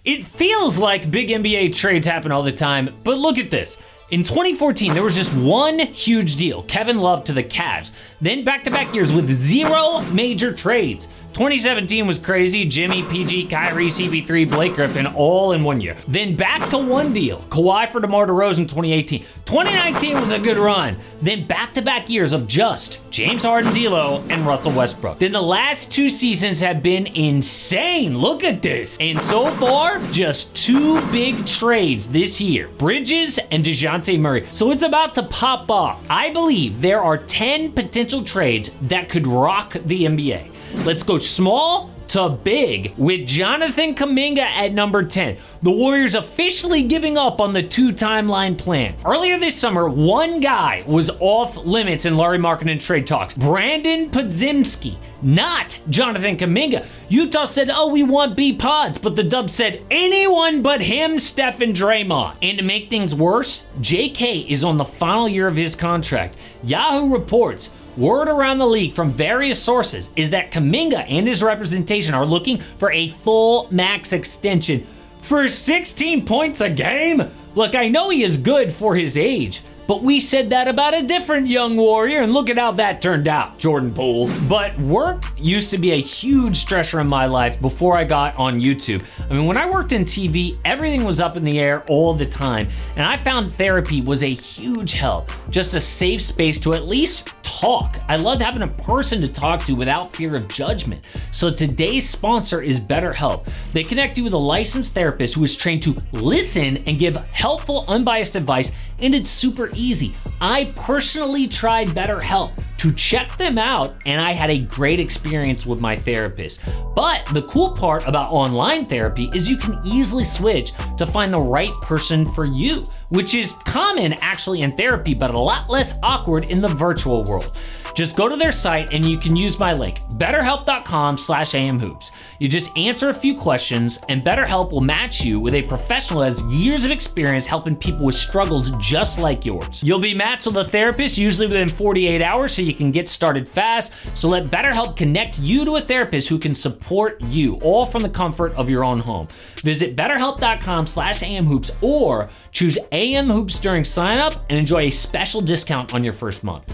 It feels like big NBA trades happen all the time, but look at this. In 2014, there was just one huge deal, Kevin Love to the Cavs. Then back-to-back years with 0 major trades. 2017 was crazy, Jimmy, PG, Kyrie, CP3, Blake Griffin, all in 1 year. Then back to one deal, Kawhi for DeMar DeRozan 2018. 2019 was a good run. Then back-to-back years of just James Harden, D'Lo, and Russell Westbrook. Then the last 2 seasons have been insane. Look at this. And so far, just 2 big trades this year, Bridges and DeJounte Murray. So it's about to pop off. I believe there are 10 potential trades that could rock the NBA. Let's go small to big with Jonathan Kuminga at number 10. The Warriors officially giving up on the 2-timeline plan. Earlier this summer, one guy was off limits in Larry Markkinen trade talks. Brandon Podziemski, not Jonathan Kuminga. Utah said, oh, we want B-Pods, but the Dubs said anyone but him, Steph, and Draymond. And to make things worse, JK is on the final year of his contract. Yahoo reports, word around the league from various sources is that Kuminga and his representation are looking for a full max extension for 16 points a game. Look, I know he is good for his age, but we said that about a different young Warrior, and look at how that turned out, Jordan Poole. But work used to be a huge stressor in my life before I got on YouTube. I mean, when I worked in TV, everything was up in the air all the time, and I found therapy was a huge help, just a safe space to at least talk. I loved having a person to talk to without fear of judgment. So today's sponsor is BetterHelp. They connect you with a licensed therapist who is trained to listen and give helpful, unbiased advice, and it's super easy. I personally tried BetterHelp to check them out, and I had a great experience with my therapist. But the cool part about online therapy is you can easily switch to find the right person for you, which is common actually in therapy, but a lot less awkward in the virtual world. Just go to their site and you can use my link, betterhelp.com/amhoops. You just answer a few questions and BetterHelp will match you with a professional who has years of experience helping people with struggles just like yours. You'll be matched with a therapist usually within 48 hours so you can get started fast. So let BetterHelp connect you to a therapist who can support you, all from the comfort of your own home. Visit betterhelp.com/amhoops or choose AM Hoops during sign up and enjoy a special discount on your first month.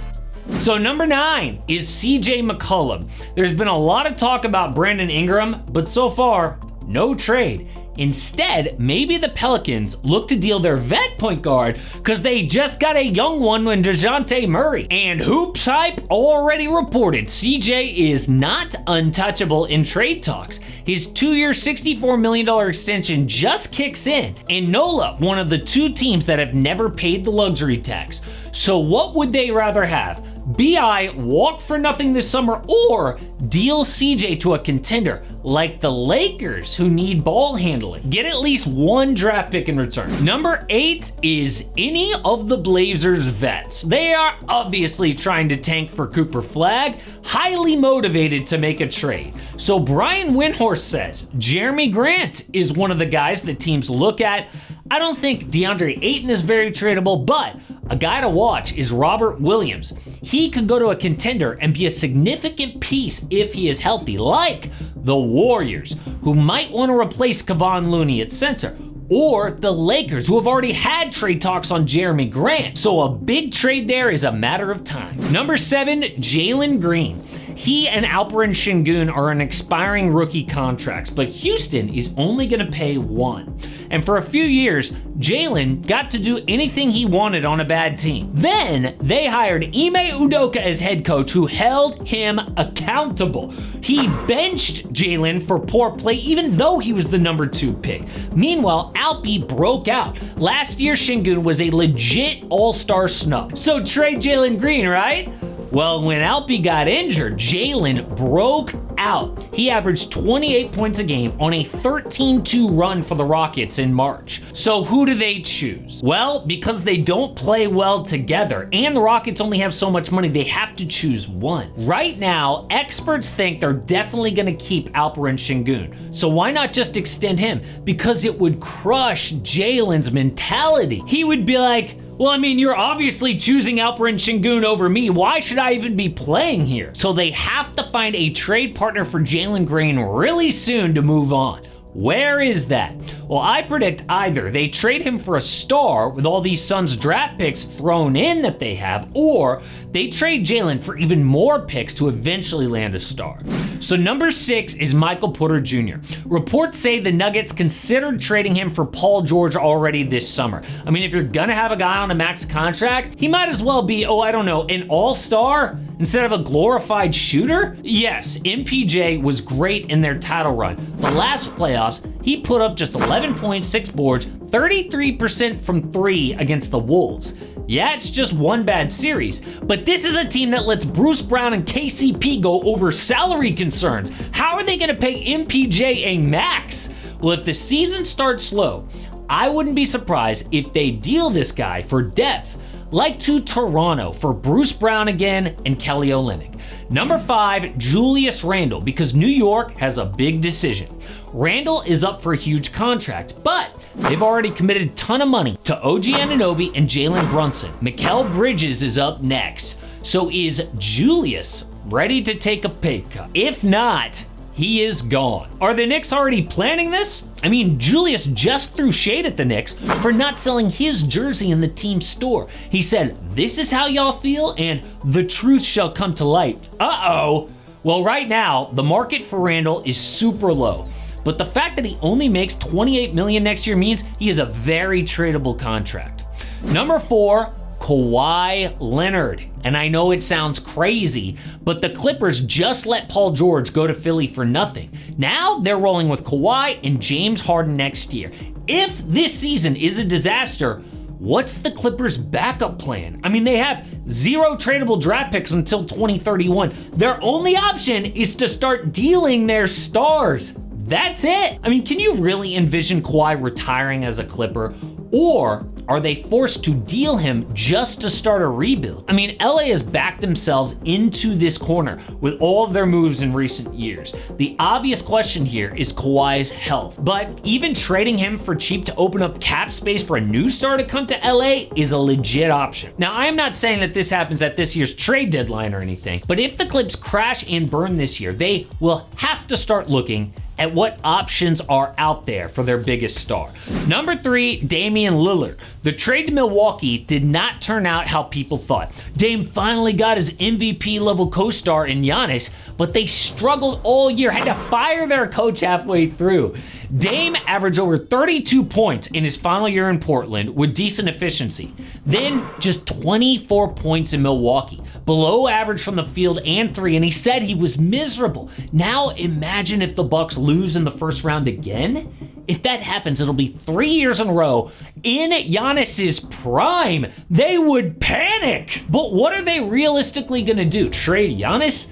So number 9 is CJ McCollum. There's been a lot of talk about Brandon Ingram, but so far, no trade. Instead, maybe the Pelicans look to deal their vet point guard because they just got a young one in DeJounte Murray. And Hoops Hype already reported CJ is not untouchable in trade talks. His 2-year, $64 million extension just kicks in. And NOLA, one of the 2 teams that have never paid the luxury tax. So what would they rather have? BI walk for nothing this summer or deal CJ to a contender like the Lakers who need ball handling? Get at least 1 draft pick in return. Number 8 is any of the Blazers vets. They are obviously trying to tank for Cooper Flagg, highly motivated to make a trade. So Brian Windhorst says Jeremy Grant is one of the guys that teams look at. I don't think DeAndre Ayton is very tradable, but a guy to watch is Robert Williams. He could go to a contender and be a significant piece if he is healthy, like the Warriors, who might want to replace Kevon Looney at center, or the Lakers, who have already had trade talks on Jeremy Grant. So a big trade there is a matter of time. Number 7, Jalen Green. He and Alperen Şengün are on expiring rookie contracts, but Houston is only going to pay 1. And for a few years, Jalen got to do anything he wanted on a bad team. Then they hired Ime Udoka as head coach, who held him accountable. He benched Jalen for poor play, even though he was the number 2 pick. Meanwhile, Alpi broke out. Last year, Şengün was a legit all-star snub. So trade Jalen Green, right? Well, when Alpi got injured, Jalen broke out. He averaged 28 points a game on a 13-2 run for the Rockets in March. So who do they choose? Well, because they don't play well together and the Rockets only have so much money, they have to choose one. Right now, experts think they're definitely going to keep Alperen Şengün. So why not just extend him? Because it would crush Jalen's mentality. He would be like, well, I mean, you're obviously choosing Alperen Şengün over me. Why should I even be playing here? So they have to find a trade partner for Jalen Green really soon to move on. Where is that? Well, I predict either they trade him for a star with all these Suns draft picks thrown in that they have, or they trade Jalen for even more picks to eventually land a star. So number 6 is Michael Porter Jr. Reports say the Nuggets considered trading him for Paul George already this summer. I mean, if you're gonna have a guy on a max contract, he might as well be, an all-star instead of a glorified shooter? Yes, MPJ was great in their title run. The last playoffs, he put up just 11 points, 6 boards, 33% from 3 against the Wolves. Yeah, it's just one bad series, but this is a team that lets Bruce Brown and KCP go over salary concerns. How are they gonna pay MPJ a max? Well, if the season starts slow, I wouldn't be surprised if they deal this guy for depth, like to Toronto for Bruce Brown again and Kelly Olynyk. Number 5, Julius Randle, because New York has a big decision. Randle is up for a huge contract, but they've already committed a ton of money to OG Anunoby and Jalen Brunson. Mikal Bridges is up next. So is Julius ready to take a pay cut? If not, he is gone. Are the Knicks already planning this? I mean, Julius just threw shade at the Knicks for not selling his jersey in the team store. He said, "This is how y'all feel, and the truth shall come to light." Uh-oh. Well, right now, the market for Randle is super low. But the fact that he only makes $28 million next year means he has a very tradable contract. Number 4, Kawhi Leonard. And I know it sounds crazy, but the Clippers just let Paul George go to Philly for nothing. Now they're rolling with Kawhi and James Harden next year. If this season is a disaster, what's the Clippers' backup plan? I mean, they have 0 tradable draft picks until 2031. Their only option is to start dealing their stars. That's it. I mean, can you really envision Kawhi retiring as a Clipper? Or are they forced to deal him just to start a rebuild? I mean, LA has backed themselves into this corner with all of their moves in recent years. The obvious question here is Kawhi's health. But even trading him for cheap to open up cap space for a new star to come to LA is a legit option. Now, I am not saying that this happens at this year's trade deadline or anything, but if the Clips crash and burn this year, they will have to start looking at what options are out there for their biggest star. Number 3, Damian Lillard. The trade to Milwaukee did not turn out how people thought. Dame finally got his MVP level co-star in Giannis, but they struggled all year, had to fire their coach halfway through. Dame averaged over 32 points in his final year in Portland with decent efficiency. Then just 24 points in Milwaukee, below average from the field and 3, and he said he was miserable. Now imagine if the Bucks lose in the first round again? If that happens, it'll be 3 years in a row in Giannis's prime. They would panic. But what are they realistically gonna do? Trade Giannis?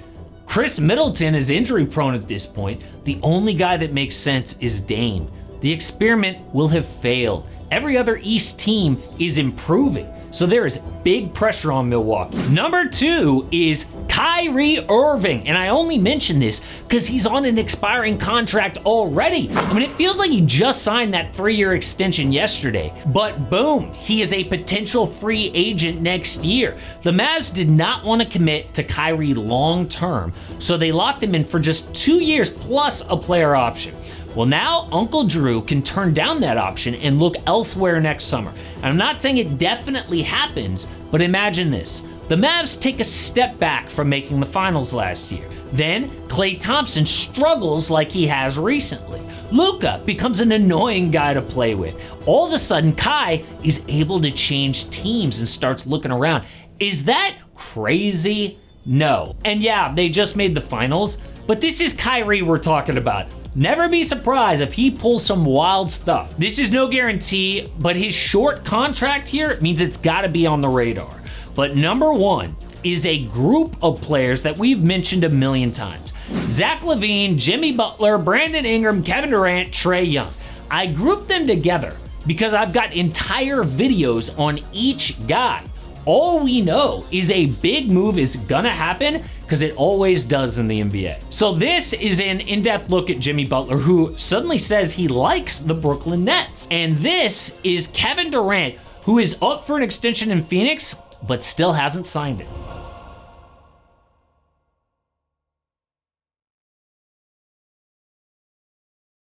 Chris Middleton is injury prone at this point. The only guy that makes sense is Dame. The experiment will have failed. Every other East team is improving. So there is big pressure on Milwaukee. Number 2 is Kyrie Irving. And I only mention this because he's on an expiring contract already. I mean, it feels like he just signed that 3-year extension yesterday. But boom, he is a potential free agent next year. The Mavs did not want to commit to Kyrie long term, so they locked him in for just 2 years plus a player option. Well, now Uncle Drew can turn down that option and look elsewhere next summer. And I'm not saying it definitely happens, but imagine this. The Mavs take a step back from making the finals last year. Then Klay Thompson struggles like he has recently. Luka becomes an annoying guy to play with. All of a sudden, Kai is able to change teams and starts looking around. Is that crazy? No. And yeah, they just made the finals, but this is Kyrie we're talking about. Never be surprised if he pulls some wild stuff. This is no guarantee, but his short contract here means it's gotta be on the radar. But number 1 is a group of players that we've mentioned a million times. Zach LaVine, Jimmy Butler, Brandon Ingram, Kevin Durant, Trae Young. I grouped them together because I've got entire videos on each guy. All we know is a big move is gonna happen because it always does in the NBA. So this is an in-depth look at Jimmy Butler, who suddenly says he likes the Brooklyn Nets. And this is Kevin Durant, who is up for an extension in Phoenix, but still hasn't signed it.